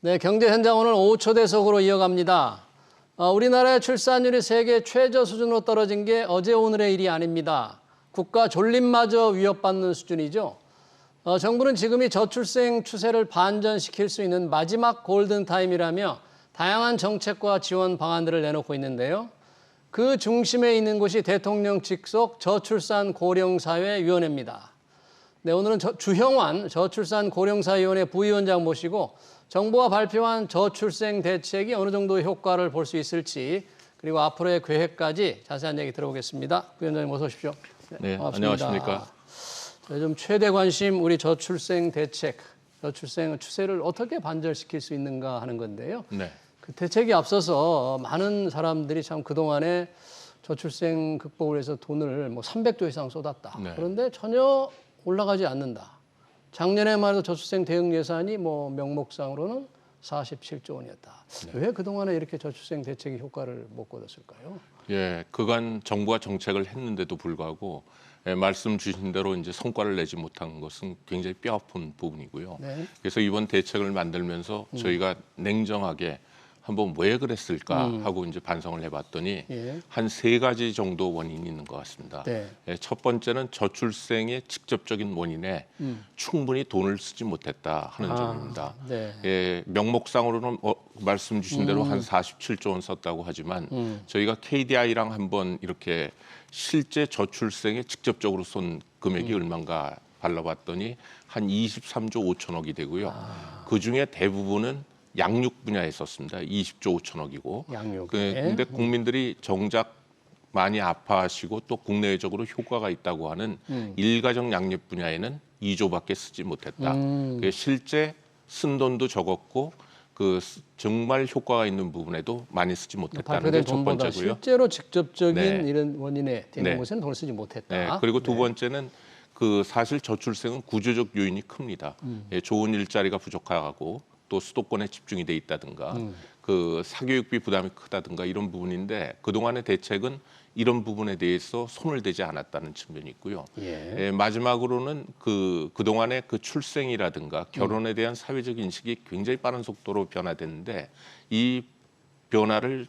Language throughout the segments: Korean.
네, 경제 현장 오늘 5초 대속으로 이어갑니다. 우리나라의 출산율이 세계 최저 수준으로 떨어진 게 어제 오늘의 일이 아닙니다. 국가 존립마저 위협받는 수준이죠. 정부는 지금이 저출생 추세를 반전시킬 수 있는 마지막 골든타임이라며 다양한 정책과 지원 방안들을 내놓고 있는데요. 그 중심에 있는 곳이 대통령 직속 저출산 고령사회위원회입니다. 네, 오늘은 주형환 저출산 고령사위원회 부위원장 모시고 정부가 발표한 저출생 대책이 어느 정도 효과를 볼 수 있을지 그리고 앞으로의 계획까지 자세한 얘기 들어보겠습니다. 부위원장님 어서 오십시오. 네, 안녕하십니까. 요즘 최대 관심 우리 저출생 대책, 저출생 추세를 어떻게 반전시킬 수 있는가 하는 건데요. 네. 그 대책이 앞서서 많은 사람들이 참 그동안에 저출생 극복을 위해서 돈을 뭐 300조 이상 쏟았다. 네. 그런데 전혀 올라가지 않는다. 작년에만 해도 저출생 대응 예산이 뭐 명목상으로는 47조 원이었다. 네. 왜 그동안에 이렇게 저출생 대책이 효과를 못 거뒀을까요? 예, 그간 정부가 정책을 했는데도 불구하고 말씀 주신 대로 이제 성과를 내지 못한 것은 굉장히 뼈아픈 부분이고요. 네. 그래서 이번 대책을 만들면서 저희가 냉정하게 한번 왜 그랬을까 하고 이제 반성을 해봤더니 예. 한 3가지 정도 원인이 있는 것 같습니다. 네. 첫 번째는 저출생의 직접적인 원인에 충분히 돈을 쓰지 못했다 하는 점입니다. 네. 예, 명목상으로는 말씀 주신 대로 한 47조 원 썼다고 하지만 저희가 KDI랑 한번 이렇게 실제 저출생에 직접적으로 쏜 금액이 얼마인가 발라봤더니 한 23조 5천억이 되고요. 그중에 대부분은 양육 분야에 썼습니다. 20조 5천억이고. 양육. 근데 국민들이 정작 많이 아파하시고 또 국내적으로 효과가 있다고 하는 일가정 양육 분야에는 2조밖에 쓰지 못했다. 실제 쓴 돈도 적었고 그 정말 효과가 있는 부분에도 많이 쓰지 못했다는 게 첫 번째고요. 실제로 직접적인 네. 이런 원인에 되는 네. 곳에는 돈을 쓰지 못했다. 네, 그리고 두 번째는 그 사실 저출생은 구조적 요인이 큽니다. 예, 좋은 일자리가 부족하고 또 수도권에 집중이 돼 있다든가 그 사교육비 부담이 크다든가 이런 부분인데 그동안의 대책은 이런 부분에 대해서 손을 대지 않았다는 측면이 있고요. 예. 마지막으로는 그동안의 그 출생이라든가 결혼에 대한 사회적 인식이 굉장히 빠른 속도로 변화됐는데 이 변화를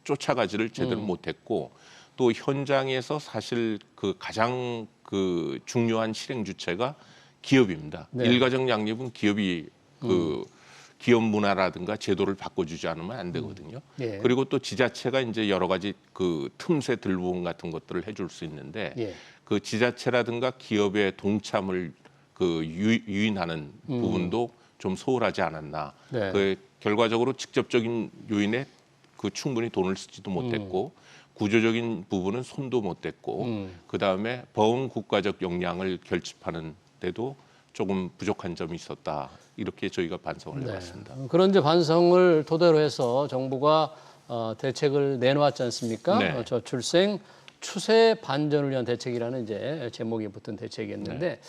쫓아가지를 제대로 못했고 또 현장에서 사실 그 가장 그 중요한 실행 주체가 기업입니다. 네. 일가정 양립은 기업이 기업 문화라든가 제도를 바꿔주지 않으면 안 되거든요. 예. 그리고 또 지자체가 이제 여러 가지 그 틈새 들보험 같은 것들을 해줄 수 있는데 예. 그 지자체라든가 기업의 동참을 그 유인하는 부분도 좀 소홀하지 않았나. 네. 그 결과적으로 직접적인 요인에 그 충분히 돈을 쓰지도 못했고 구조적인 부분은 손도 못 댔고 그 다음에 보험 국가적 역량을 결집하는 데도 조금 부족한 점이 있었다. 이렇게 저희가 반성을 해봤습니다. 그런 이제 반성을 토대로 해서 정부가 대책을 내놓았지 않습니까? 네. 저출생 추세 반전을 위한 대책이라는 이제 제목이 붙은 대책이었는데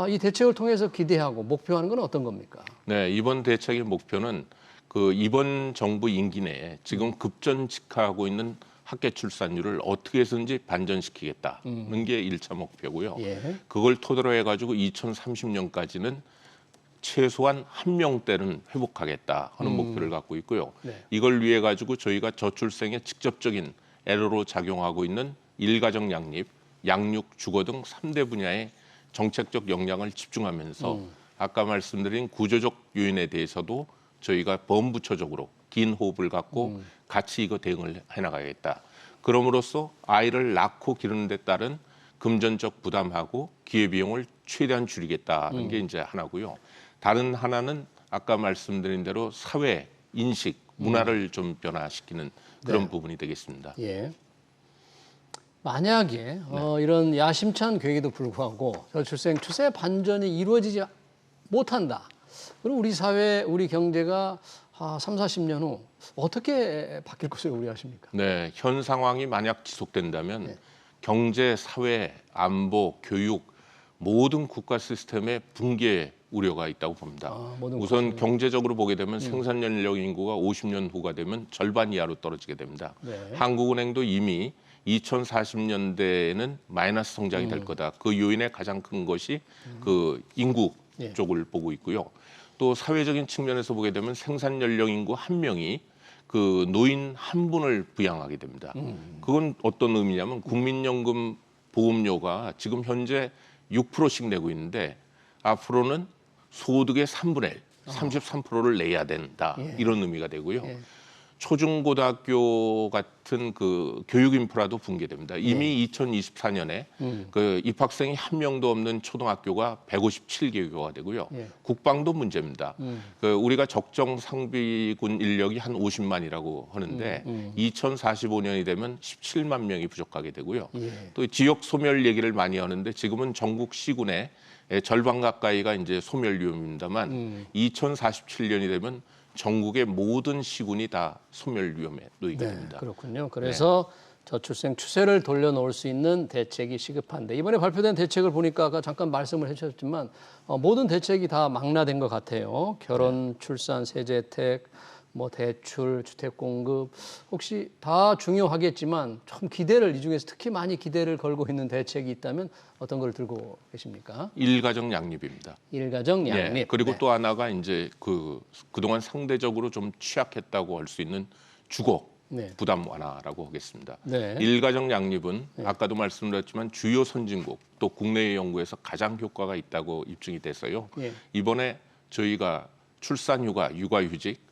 이 대책을 통해서 기대하고 목표하는 건 어떤 겁니까? 네, 이번 대책의 목표는 그 이번 정부 임기 내에 지금 급전직하하고 있는 학계 출산율을 어떻게 해서든지 반전시키겠다는 게 1차 목표고요. 예. 그걸 토대로 해가지고 2030년까지는 최소한 1명대는 회복하겠다 하는 목표를 갖고 있고요. 네. 이걸 위해 가지고 저희가 저출생에 직접적인 애로로 작용하고 있는 일가정 양립, 양육, 주거 등 3대 분야의 정책적 역량을 집중하면서 아까 말씀드린 구조적 요인에 대해서도 저희가 범부처적으로 긴 호흡을 갖고 같이 이거 대응을 해나가야겠다. 그럼으로써 아이를 낳고 기르는 데 따른 금전적 부담하고 기회비용을 최대한 줄이겠다는 게 이제 하나고요. 다른 하나는 아까 말씀드린 대로 사회, 인식, 문화를 좀 변화시키는 그런 부분이 되겠습니다. 예. 만약에 이런 야심찬 계획에도 불구하고 저출생 추세 반전이 이루어지지 못한다. 그럼 우리 사회, 우리 경제가 3, 40년 후 어떻게 바뀔 것으로 우려하십니까? 네, 현 상황이 만약 지속된다면 경제, 사회, 안보, 교육 모든 국가 시스템의 붕괴 우려가 있다고 봅니다. 우선 경제적으로 보게 되면 생산 연령 인구가 50년 후가 되면 절반 이하로 떨어지게 됩니다. 네. 한국은행도 이미 2040년대에는 마이너스 성장이 될 거다. 그 요인의 가장 큰 것이 그 인구 쪽을 보고 있고요. 또 사회적인 측면에서 보게 되면 생산 연령 인구 한 명이 그 노인 한 분을 부양하게 됩니다. 그건 어떤 의미냐면 국민연금 보험료가 지금 현재 6%씩 내고 있는데 앞으로는 소득의 3분의 1, 33%를 내야 된다. 이런 의미가 되고요. 초중고등학교 같은 그 교육 인프라도 붕괴됩니다. 이미 2024년에 그 입학생이 한 명도 없는 초등학교가 157개교가 되고요. 국방도 문제입니다. 그 우리가 적정 상비군 인력이 한 50만이라고 하는데 2045년이 되면 17만 명이 부족하게 되고요. 또 지역 소멸 얘기를 많이 하는데 지금은 전국 시군의 절반 가까이가 이제 소멸 위험입니다만 2047년이 되면 전국의 모든 시군이 다 소멸 위험에 놓이게 됩니다. 그렇군요. 그래서 저출생 추세를 돌려놓을 수 있는 대책이 시급한데 이번에 발표된 대책을 보니까 아까 잠깐 말씀을 해주셨지만 모든 대책이 다 망라된 것 같아요. 결혼, 출산, 세제 혜택, 뭐 대출, 주택 공급 혹시 다 중요하겠지만 좀 기대를 이 중에서 특히 많이 기대를 걸고 있는 대책이 있다면 어떤 걸 들고 계십니까? 일가정 양립입니다. 일가정 양립. 그리고 또 하나가 이제 그동안 상대적으로 좀 취약했다고 할 수 있는 주거 부담 완화라고 하겠습니다. 일가정 양립은 아까도 말씀드렸지만 주요 선진국 또 국내의 연구에서 가장 효과가 있다고 입증이 돼서요. 이번에 저희가 출산휴가, 육아휴직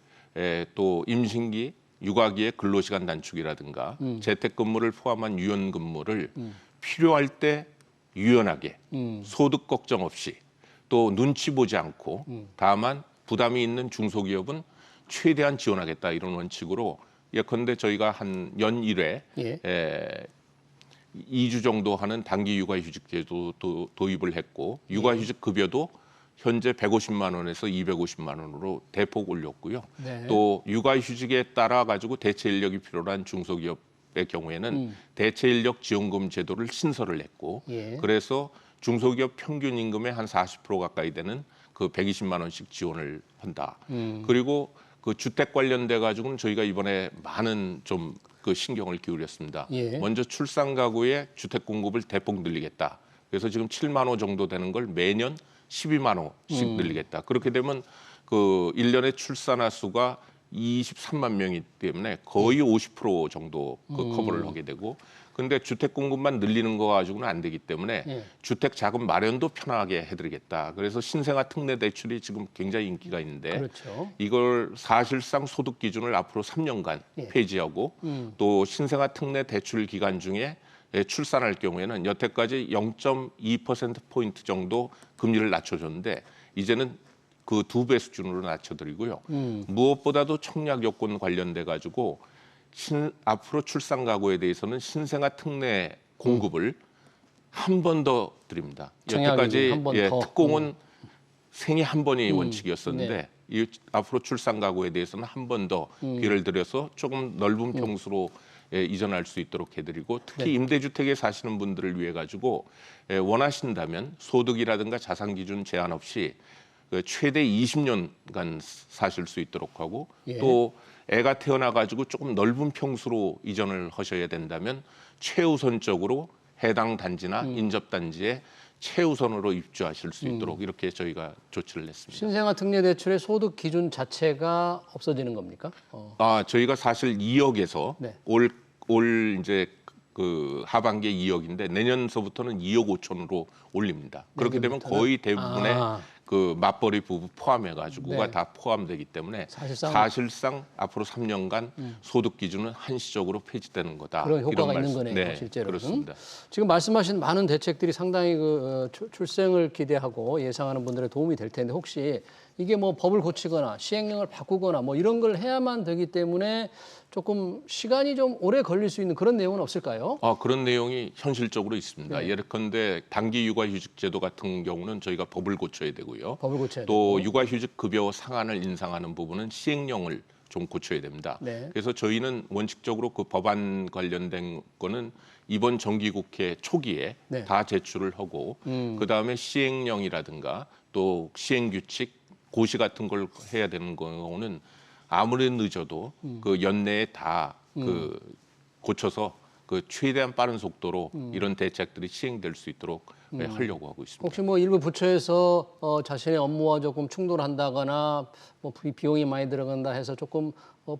또 임신기, 육아기의 근로시간 단축이라든가 재택근무를 포함한 유연근무를 필요할 때 유연하게 소득 걱정 없이 또 눈치 보지 않고 다만 부담이 있는 중소기업은 최대한 지원하겠다 이런 원칙으로 예컨대 저희가 한 연 1회 2주 정도 하는 단기 육아휴직 제도도 도입을 했고 육아휴직 급여도 현재 150만 원에서 250만 원으로 대폭 올렸고요. 또 육아휴직에 따라 가지고 대체 인력이 필요한 중소기업의 경우에는 대체 인력 지원금 제도를 신설을 했고 그래서 중소기업 평균 임금의 한 40% 가까이 되는 그 120만 원씩 지원을 한다. 그리고 그 주택 관련돼 가지고는 저희가 이번에 많은 좀 그 신경을 기울였습니다. 먼저 출산 가구의 주택 공급을 대폭 늘리겠다. 그래서 지금 7만 호 정도 되는 걸 매년 12만 호씩 늘리겠다. 그렇게 되면 그 1년에 출산화 수가 23만 명이기 때문에 거의 50% 정도 그 커버를 하게 되고 근데 주택 공급만 늘리는 거 가지고는 안 되기 때문에 주택 자금 마련도 편하게 해드리겠다. 그래서 신생아 특례 대출이 지금 굉장히 인기가 있는데 이걸 사실상 소득 기준을 앞으로 3년간 폐지하고 또 신생아 특례 대출 기간 중에 출산할 경우에는 여태까지 0.2%포인트 정도 금리를 낮춰줬는데 이제는 그 2배 수준으로 낮춰드리고요. 무엇보다도 청약 여건 관련돼 가지고 앞으로 출산 가구에 대해서는 신생아 특례 공급을 한 번 더 드립니다. 여태까지 특공은 생애 한 번이 원칙이었었는데 앞으로 출산 가구에 대해서는 한 번 더 기회를 드려서 조금 넓은 평수로 이전할 수 있도록 해드리고 특히 임대주택에 사시는 분들을 위해 가지고 원하신다면 소득이라든가 자산 기준 제한 없이 최대 20년간 사실 수 있도록 하고 또 애가 태어나 가지고 조금 넓은 평수로 이전을 하셔야 된다면 최우선적으로 해당 단지나 인접 단지에 최우선으로 입주하실 수 있도록 이렇게 저희가 조치를 냈습니다. 신생아 특례 대출의 소득 기준 자체가 없어지는 겁니까? 저희가 사실 2억에서 올 이제 그 하반기에 2억인데 내년서부터는 2억 5천으로 올립니다. 그렇게 되면 거의 대부분의 그 맞벌이 부부 포함해 가지고가 다 포함되기 때문에 사실상 앞으로 3년간 소득 기준은 한시적으로 폐지되는 거다. 그런 효과가 있는 거네요, 실제로. 그렇습니다. 지금 말씀하신 많은 대책들이 상당히 그 출생을 기대하고 예상하는 분들의 도움이 될 텐데 혹시 이게 뭐 법을 고치거나 시행령을 바꾸거나 뭐 이런 걸 해야만 되기 때문에 조금 시간이 좀 오래 걸릴 수 있는 그런 내용은 없을까요? 그런 내용이 현실적으로 있습니다. 예컨대 단기 육아휴직 제도 같은 경우는 저희가 법을 고쳐야 되고요. 법을 고쳐야 또 되고. 육아휴직 급여 상한을 인상하는 부분은 시행령을 좀 고쳐야 됩니다. 그래서 저희는 원칙적으로 그 법안 관련된 거는 이번 정기국회 초기에 다 제출을 하고 그다음에 시행령이라든가 또 시행규칙, 고시 같은 걸 해야 되는 경우는 아무리 늦어도 그 연내에 다 그 고쳐서 그 최대한 빠른 속도로 이런 대책들이 시행될 수 있도록 하려고 하고 있습니다. 혹시 뭐 일부 부처에서 자신의 업무와 조금 충돌한다거나 뭐 비용이 많이 들어간다 해서 조금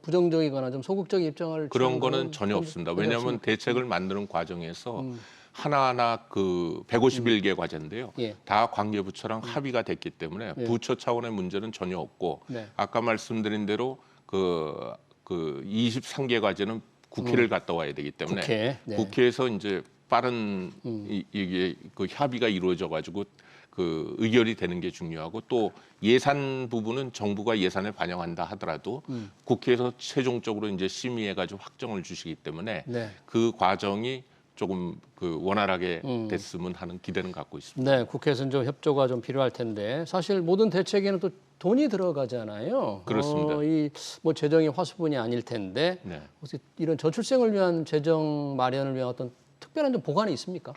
부정적이거나 좀 소극적인 입장을 그런 취하는 거는 전혀 없습니다. 왜냐하면 없습니까? 대책을 만드는 과정에서 하나하나 그 151개 과제인데요. 예. 다 관계부처랑 합의가 됐기 때문에 부처 차원의 문제는 전혀 없고 네. 아까 말씀드린 대로 그 23개 과제는 국회를 갔다 와야 되기 때문에 국회, 네. 국회에서 이제 빠른 이게 그 협의가 이루어져 가지고 그 의결이 되는 게 중요하고 또 예산 부분은 정부가 예산에 반영한다 하더라도 국회에서 최종적으로 이제 심의해 가지고 확정을 주시기 때문에 네. 그 과정이 조금 그 원활하게 됐으면 하는 기대는 갖고 있습니다. 네, 국회에서는 좀 협조가 좀 필요할 텐데 사실 모든 대책에는 또 돈이 들어가잖아요. 그렇습니다. 이 뭐 재정이 화수분이 아닐 텐데 네. 혹시 이런 저출생을 위한 재정 마련을 위한 어떤 특별한 좀 보관이 있습니까?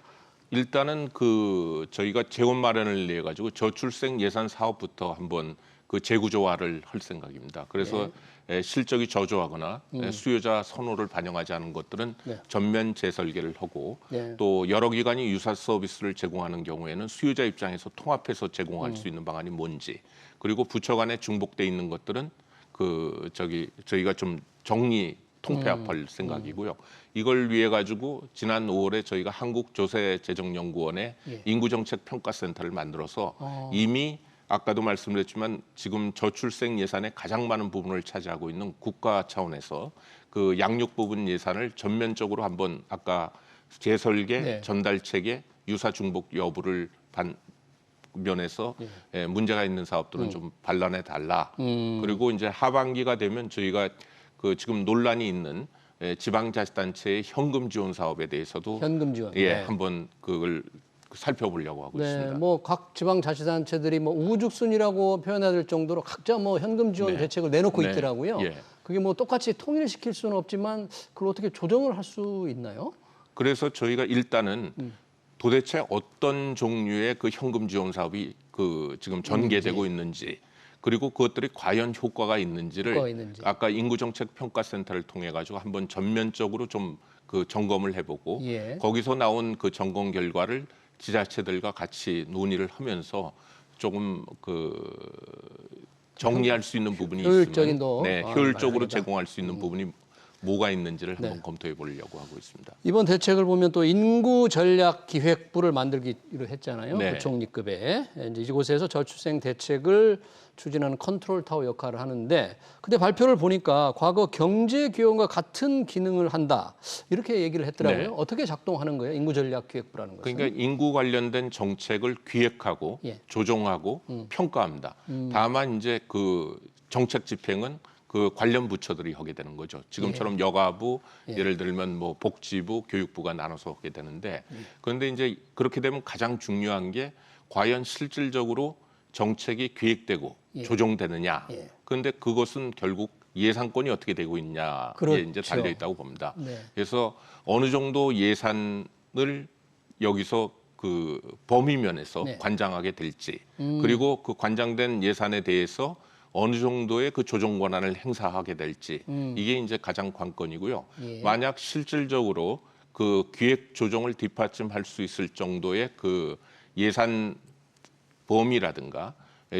일단은 그 저희가 재원 마련을 위해 가지고 저출생 예산 사업부터 한번 그 재구조화를 할 생각입니다. 그래서 실적이 저조하거나 수요자 선호를 반영하지 않은 것들은 네. 전면 재설계를 하고 네. 또 여러 기관이 유사 서비스를 제공하는 경우에는 수요자 입장에서 통합해서 제공할 수 있는 방안이 뭔지 그리고 부처 간에 중복돼 있는 것들은 그 저희가 좀 정리 통폐합할 생각이고요. 이걸 위해 가지고 지난 5월에 저희가 한국조세재정연구원에 인구정책평가센터를 만들어서 이미 아까도 말씀드렸지만 지금 저출생 예산의 가장 많은 부분을 차지하고 있는 국가 차원에서 그 양육 부분 예산을 전면적으로 한번 아까 재설계, 네. 전달 체계, 유사 중복 여부를 면에서 문제가 있는 사업들은 좀 반란해 달라. 그리고 이제 하반기가 되면 저희가 그 지금 논란이 있는 지방자치단체의 현금 지원 사업에 대해서도 현금 지원. 예, 네. 한번 그걸 살펴보려고 하고 네, 있습니다. 뭐 각 지방자치단체들이 뭐 우후죽순이라고 표현해야 될 정도로 각자 뭐 현금 지원 네. 대책을 내놓고 네. 있더라고요. 예. 그게 뭐 똑같이 통일시킬 수는 없지만 그걸 어떻게 조정을 할 수 있나요? 그래서 저희가 일단은 도대체 어떤 종류의 그 현금 지원 사업이 그 지금 전개되고 있는지 그리고 그것들이 과연 효과가 있는지를 아까 인구정책평가센터를 통해 가지고 한번 전면적으로 좀 그 점검을 해보고 예. 거기서 나온 그 점검 결과를 지자체들과 같이 논의를 하면서 조금 그 정리할 수 있는 부분이 효율적인 있으면 네, 또, 효율적으로 마련이다. 제공할 수 있는 부분이 뭐가 있는지를 한번 검토해 보려고 하고 있습니다. 이번 대책을 보면 또 인구전략기획부를 만들기로 했잖아요. 네. 부총리급에 이제 이곳에서 저출생 대책을 추진하는 컨트롤 타워 역할을 하는데, 근데 발표를 보니까 과거 경제기획원과 같은 기능을 한다 이렇게 얘기를 했더라고요. 네. 어떻게 작동하는 거예요? 인구전략기획부라는 것은? 그러니까 인구 관련된 정책을 기획하고 예. 조정하고 평가합니다. 다만 이제 그 정책 집행은 그 관련 부처들이 하게 되는 거죠. 지금처럼 여가부, 예를 들면 뭐 복지부, 교육부가 나눠서 하게 되는데 그런데 이제 그렇게 되면 가장 중요한 게 과연 실질적으로 정책이 기획되고 조정되느냐. 그런데 그것은 결국 예산권이 어떻게 되고 있냐에 그렇죠. 이제 달려 있다고 봅니다. 네. 그래서 어느 정도 예산을 여기서 그 범위 면에서 관장하게 될지 그리고 그 관장된 예산에 대해서 어느 정도의 그 조정 권한을 행사하게 될지 이게 이제 가장 관건이고요. 만약 실질적으로 그 기획 조정을 뒷받침할 수 있을 정도의 그 예산 범위라든가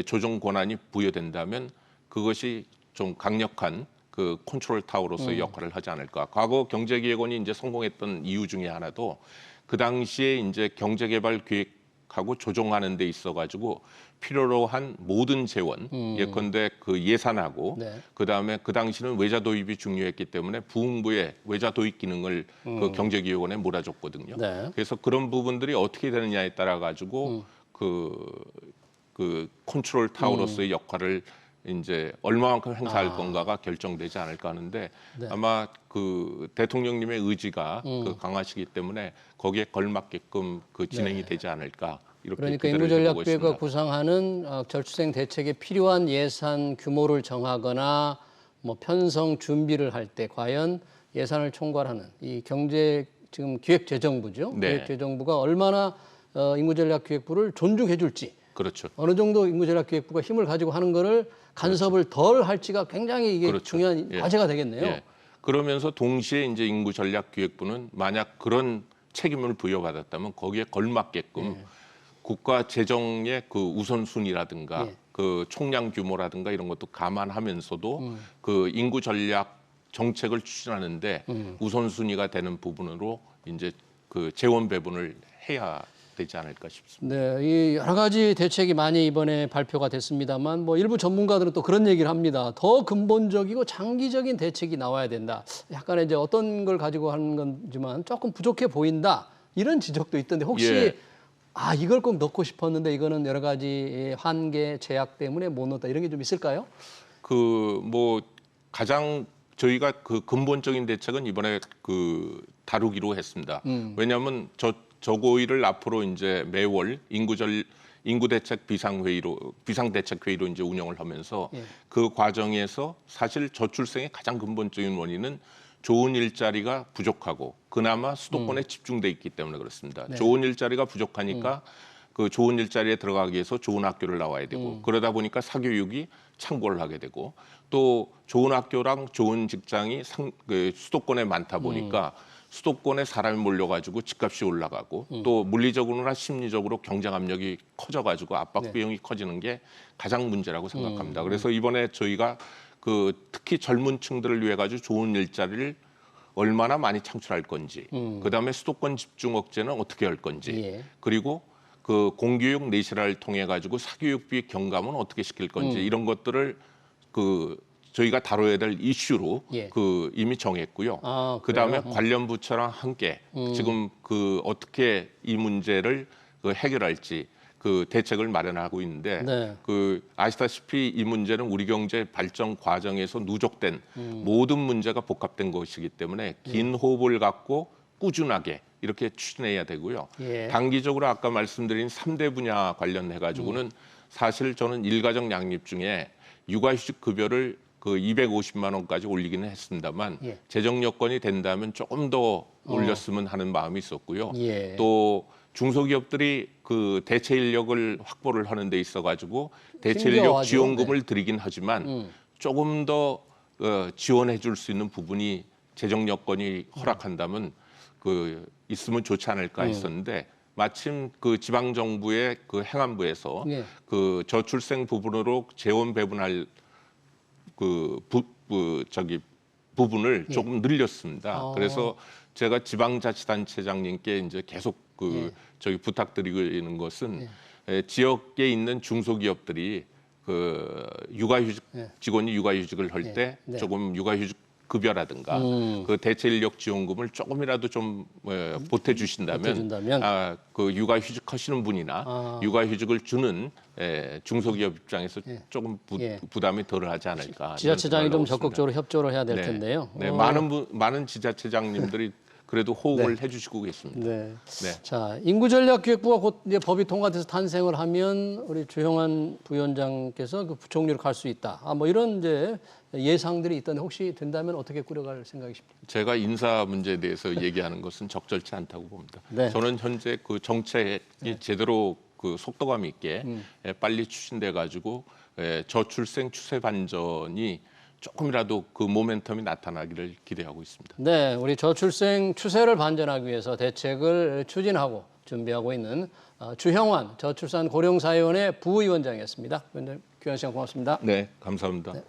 조정 권한이 부여된다면 그것이 좀 강력한 그 컨트롤 타워로서의 역할을 하지 않을까. 과거 경제기획원이 이제 성공했던 이유 중에 하나도 그 당시에 이제 경제개발 계획하고 조정하는 데 있어가지고 필요로 한 모든 재원, 예컨대 그 예산하고 그다음에 그 당시는 외자 도입이 중요했기 때문에 부흥부의 외자 도입 기능을 그 경제기획원에 몰아줬거든요. 네. 그래서 그런 부분들이 어떻게 되느냐에 따라 가지고 그 컨트롤 타워로서의 역할을 이제 얼마만큼 행사할 건가가 결정되지 않을까 하는데 아마 그 대통령님의 의지가 그 강하시기 때문에 거기에 걸맞게끔 그 진행이 되지 않을까 이렇게 그러니까 기대를 해보고 인구전략부가 있습니다. 구상하는 저출생 대책에 필요한 예산 규모를 정하거나 뭐 편성 준비를 할 때 과연 예산을 총괄하는 이 경제 지금 기획재정부죠. 네. 기획재정부가 얼마나 인구전략기획부를 존중해줄지. 그렇죠. 어느 정도 인구전략기획부가 힘을 가지고 하는 거를 간섭을 덜 할지가 굉장히 이게 그렇죠. 중요한 과제가 되겠네요. 예. 그러면서 동시에 이제 인구전략기획부는 만약 그런 책임을 부여받았다면 거기에 걸맞게끔 국가 재정의 그 우선순위라든가 예. 그 총량 규모라든가 이런 것도 감안하면서도 그 인구 전략 정책을 추진하는데 우선순위가 되는 부분으로 이제 그 재원 배분을 해야 되지 않을까 싶습니다. 네, 이 여러 가지 대책이 많이 이번에 발표가 됐습니다만 뭐 일부 전문가들은 또 그런 얘기를 합니다. 더 근본적이고 장기적인 대책이 나와야 된다. 약간 이제 어떤 걸 가지고 하는 건지만 조금 부족해 보인다. 이런 지적도 있던데 혹시 예. 이걸 꼭 넣고 싶었는데 이거는 여러 가지 한계 제약 때문에 못 넣었다. 이런 게 좀 있을까요? 그 뭐 가장 저희가 그 근본적인 대책은 이번에 그 다루기로 했습니다. 왜냐하면 저고위를 앞으로 이제 매월 인구대책 비상대책회의로 이제 운영을 하면서 예. 그 과정에서 사실 저출생의 가장 근본적인 원인은 좋은 일자리가 부족하고 그나마 수도권에 집중돼 있기 때문에 그렇습니다. 네. 좋은 일자리가 부족하니까 그 좋은 일자리에 들어가기 위해서 좋은 학교를 나와야 되고 그러다 보니까 사교육이 창궐을 하게 되고 또 좋은 학교랑 좋은 직장이 그 수도권에 많다 보니까 수도권에 사람이 몰려가지고 집값이 올라가고 또 물리적으로나 심리적으로 경쟁 압력이 커져가지고 압박 네. 비용이 커지는 게 가장 문제라고 생각합니다. 그래서 이번에 저희가 그 특히 젊은 층들을 위해 가지고 좋은 일자리를 얼마나 많이 창출할 건지, 그다음에 수도권 집중 억제는 어떻게 할 건지, 예. 그리고 그 공교육 내실화를 통해 가지고 사교육비 경감은 어떻게 시킬 건지 이런 것들을 그 저희가 다뤄야 될 이슈로 예. 그 이미 정했고요. 아, 그다음에 그래요? 관련 부처랑 함께 지금 그 어떻게 이 문제를 그 해결할지 그 대책을 마련하고 있는데 네. 그 아시다시피 이 문제는 우리 경제 발전 과정에서 누적된 모든 문제가 복합된 것이기 때문에 긴 호흡을 갖고 꾸준하게 이렇게 추진해야 되고요. 예. 단기적으로 아까 말씀드린 3대 분야 관련해 가지고는 사실 저는 일가정 양립 중에 육아휴직 급여를 그 250만 원까지 올리기는 했습니다만 예. 재정 여건이 된다면 조금 더 올렸으면 하는 마음이 있었고요. 예. 또 중소기업들이 그 대체 인력을 확보를 하는 데 있어 가지고 대체 인력 힘겨워하죠. 지원금을 드리긴 하지만 조금 더 지원해 줄 수 있는 부분이 재정 여건이 허락한다면 그 있으면 좋지 않을까 했었는데 마침 그 지방 정부의 그 행안부에서 예. 그 저출생 부분으로 재원 배분할 부분을 조금 늘렸습니다. 아. 그래서 제가 지방자치단체장님께 이제 계속 그 저기 부탁드리는 것은 지역에 있는 중소기업들이 그 육아휴직 직원이 육아휴직을 할 때 네. 조금 육아휴직 급여라든가 그 대체 인력 지원금을 조금이라도 좀 보태주신다면 그 육아휴직 하시는 분이나 육아휴직을 주는 중소기업 입장에서 조금 부담이 덜하지 않을까. 지자체장이 좀 이런 생각을 하고 적극적으로 협조를 해야 될 네. 텐데요. 네, 많은 지자체장님들이 그래도 호응을 해주시고 계십니다. 네. 네. 자, 인구전략기획부가 곧 이제 법이 통과돼서 탄생을 하면 우리 주형환 부위원장께서 그 부총리로 갈 수 있다. 뭐 이런 이제 예상들이 있던데 혹시 된다면 어떻게 꾸려갈 생각이십니까? 제가 인사 문제에 대해서 얘기하는 것은 적절치 않다고 봅니다. 네. 저는 현재 그 정책이 제대로 그 속도감 있게 빨리 추진돼 가지고 저출생 추세 반전이 조금이라도 그 모멘텀이 나타나기를 기대하고 있습니다. 네, 우리 저출생 추세를 반전하기 위해서 대책을 추진하고 준비하고 있는 주형환 저출산 고령사회원의 부위원장이었습니다. 위원장님, 귀한 시간 고맙습니다. 네, 감사합니다. 네.